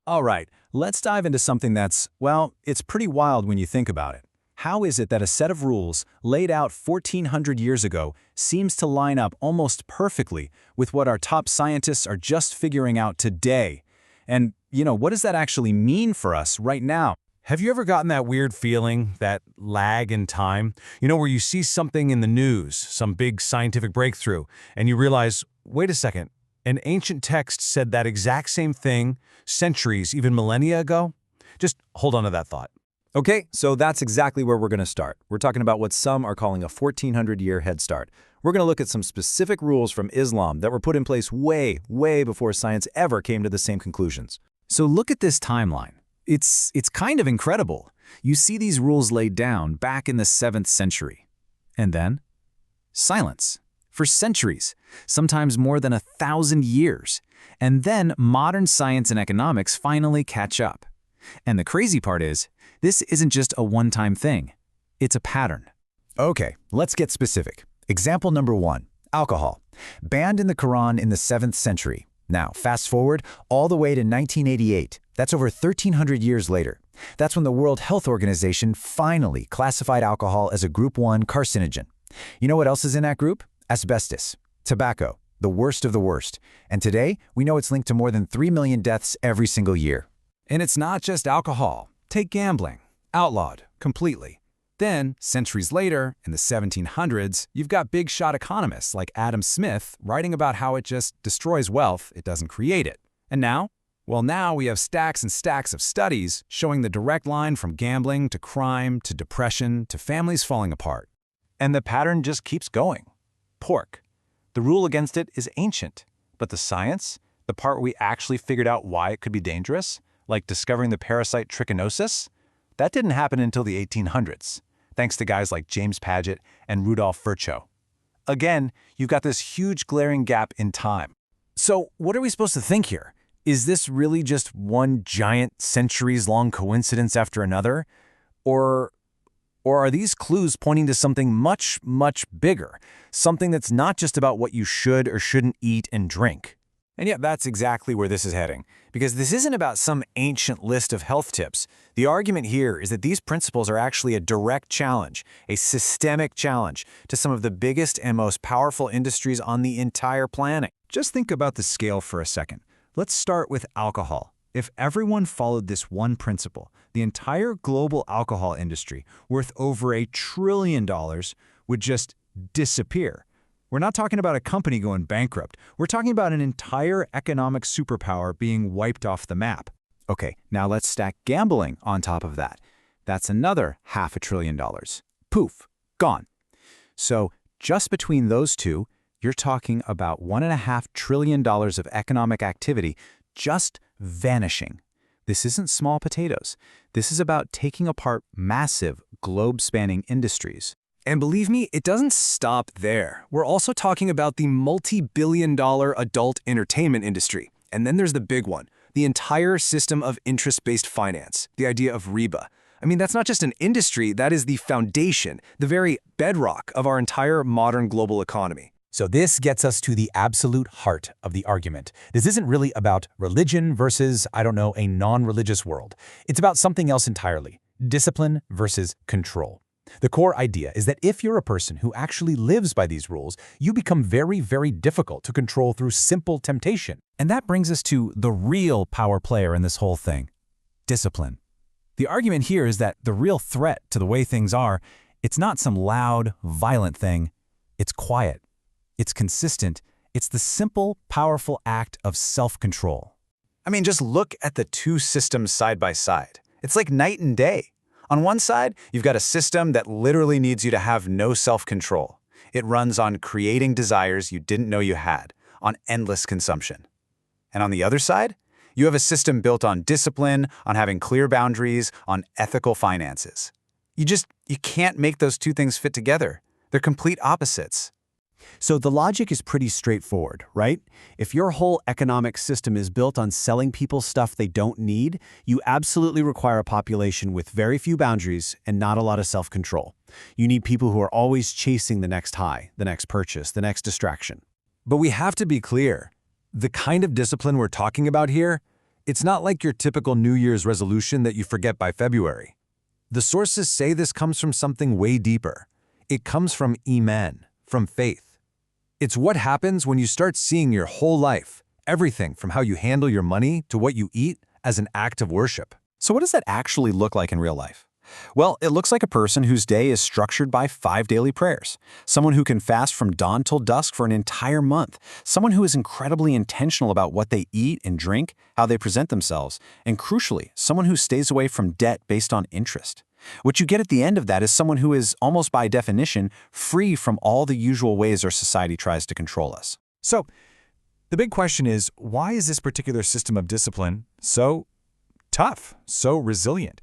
All right, let's dive into something that's, well, it's pretty wild when you think about it. How is it that a set of rules laid out 1400 years ago seems to line up almost perfectly with what our top scientists are just figuring out today? And, what does that actually mean for us right now? Have you ever gotten that weird feeling, that lag in time? Where you see something in the news, some big scientific breakthrough, and you realize, wait a second, an ancient text said that exact same thing centuries, even millennia ago? Just hold on to that thought. Okay, so that's exactly where we're going to start. We're talking about what some are calling a 1400-year head start. We're going to look at some specific rules from Islam that were put in place way, way before science ever came to the same conclusions. So look at this timeline. It's kind of incredible. You see these rules laid down back in the 7th century. And then, silence. For centuries, sometimes more than 1,000 years. And then modern science and economics finally catch up. And the crazy part is, this isn't just a one-time thing. It's a pattern. Okay, let's get specific. Example number 1, alcohol. Banned in the Quran in the 7th century. Now, fast forward all the way to 1988. That's over 1,300 years later. That's when the World Health Organization finally classified alcohol as a Group 1 carcinogen. You know what else is in that group? Asbestos, tobacco, the worst of the worst. And today, we know it's linked to more than 3 million deaths every single year. And it's not just alcohol. Take gambling, outlawed completely. Then, centuries later, in the 1700s, you've got big-shot economists like Adam Smith writing about how it just destroys wealth, it doesn't create it. And now? Well, now we have stacks and stacks of studies showing the direct line from gambling to crime to depression to families falling apart. And the pattern just keeps going. Pork. The rule against it is ancient, but the science, the part where we actually figured out why it could be dangerous, like discovering the parasite trichinosis, that didn't happen until the 1800s, thanks to guys like James Paget and Rudolf Virchow. Again, you've got this huge glaring gap in time. So what are we supposed to think here? Is this really just one giant centuries-long coincidence after another? Or are these clues pointing to something much, much bigger? Something that's not just about what you should or shouldn't eat and drink? And yet that's exactly where this is heading, because this isn't about some ancient list of health tips. The argument here is that these principles are actually a direct challenge, a systemic challenge to some of the biggest and most powerful industries on the entire planet. Just think about the scale for a second. Let's start with alcohol. If everyone followed this one principle, the entire global alcohol industry, worth over $1 trillion, would just disappear. We're not talking about a company going bankrupt. We're talking about an entire economic superpower being wiped off the map. Okay, now let's stack gambling on top of that. That's another $500 billion. Poof, gone. So just between those two, you're talking about $1.5 trillion of economic activity just vanishing. This isn't small potatoes. This is about taking apart massive, globe-spanning industries. And believe me, it doesn't stop there. We're also talking about the multi-billion-dollar adult entertainment industry. And then there's the big one, the entire system of interest-based finance, the idea of riba. I mean, that's not just an industry, that is the foundation, the very bedrock of our entire modern global economy. So this gets us to the absolute heart of the argument. This isn't really about religion versus, a non-religious world. It's about something else entirely, discipline versus control. The core idea is that if you're a person who actually lives by these rules, you become very, very difficult to control through simple temptation. And that brings us to the real power player in this whole thing, discipline. The argument here is that the real threat to the way things are, it's not some loud, violent thing. It's quiet. It's consistent. It's the simple, powerful act of self-control. I mean, just look at the two systems side by side. It's like night and day. On one side, you've got a system that literally needs you to have no self-control. It runs on creating desires you didn't know you had, on endless consumption. And on the other side, you have a system built on discipline, on having clear boundaries, on ethical finances. You can't make those two things fit together. They're complete opposites. So the logic is pretty straightforward, right? If your whole economic system is built on selling people stuff they don't need, you absolutely require a population with very few boundaries and not a lot of self-control. You need people who are always chasing the next high, the next purchase, the next distraction. But we have to be clear. The kind of discipline we're talking about here, It's not like your typical New Year's resolution that you forget by February. The sources say this comes from something way deeper. It comes from Iman, from faith. It's what happens when you start seeing your whole life, everything from how you handle your money to what you eat, as an act of worship. So what does that actually look like in real life? Well, it looks like a person whose day is structured by 5 daily prayers, someone who can fast from dawn till dusk for an entire month, someone who is incredibly intentional about what they eat and drink, how they present themselves, and crucially, someone who stays away from debt based on interest. What you get at the end of that is someone who is, almost by definition, free from all the usual ways our society tries to control us. So, the big question is, why is this particular system of discipline so tough, so resilient?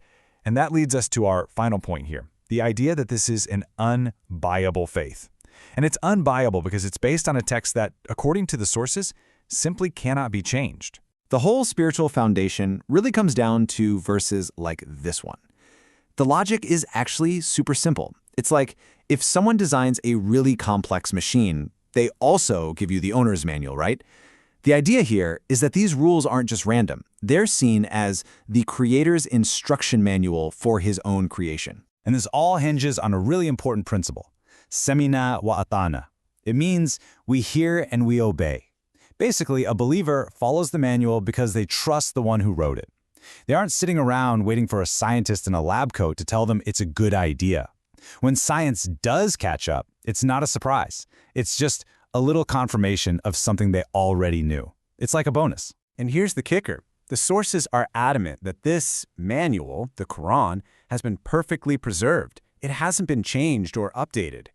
And that leads us to our final point here, the idea that this is an unbuyable faith. And it's unbuyable because it's based on a text that, according to the sources, simply cannot be changed. The whole spiritual foundation really comes down to verses like this one. The logic is actually super simple. It's like if someone designs a really complex machine, they also give you the owner's manual, right? The idea here is that these rules aren't just random. They're seen as the creator's instruction manual for his own creation. And this all hinges on a really important principle, semina wa atana. It means we hear and we obey. Basically, a believer follows the manual because they trust the one who wrote it. They aren't sitting around waiting for a scientist in a lab coat to tell them it's a good idea. When science does catch up, it's not a surprise. It's just a little confirmation of something they already knew. It's like a bonus. And here's the kicker. The sources are adamant that this manual, the Quran, has been perfectly preserved. It hasn't been changed or updated.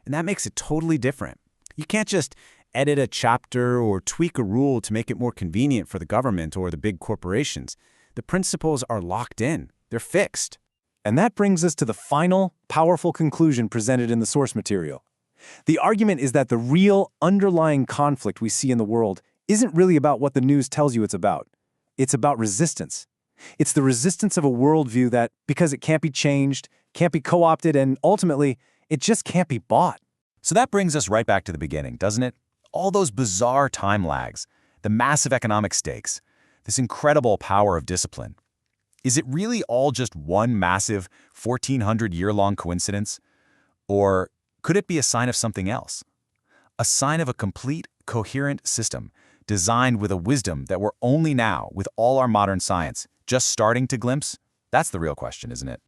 And that makes it totally different. You can't just edit a chapter or tweak a rule to make it more convenient for the government or the big corporations. The principles are locked in. They're fixed. And that brings us to the final, powerful conclusion presented in the source material. The argument is that the real underlying conflict we see in the world isn't really about what the news tells you it's about. It's about resistance. It's the resistance of a worldview that, because it can't be changed, can't be co-opted, and ultimately, it just can't be bought. So that brings us right back to the beginning, doesn't it? All those bizarre time lags, the massive economic stakes, this incredible power of discipline. Is it really all just one massive 1,400-year-long coincidence? Or could it be a sign of something else? A sign of a complete, coherent system designed with a wisdom that we're only now, with all our modern science, just starting to glimpse? That's the real question, isn't it?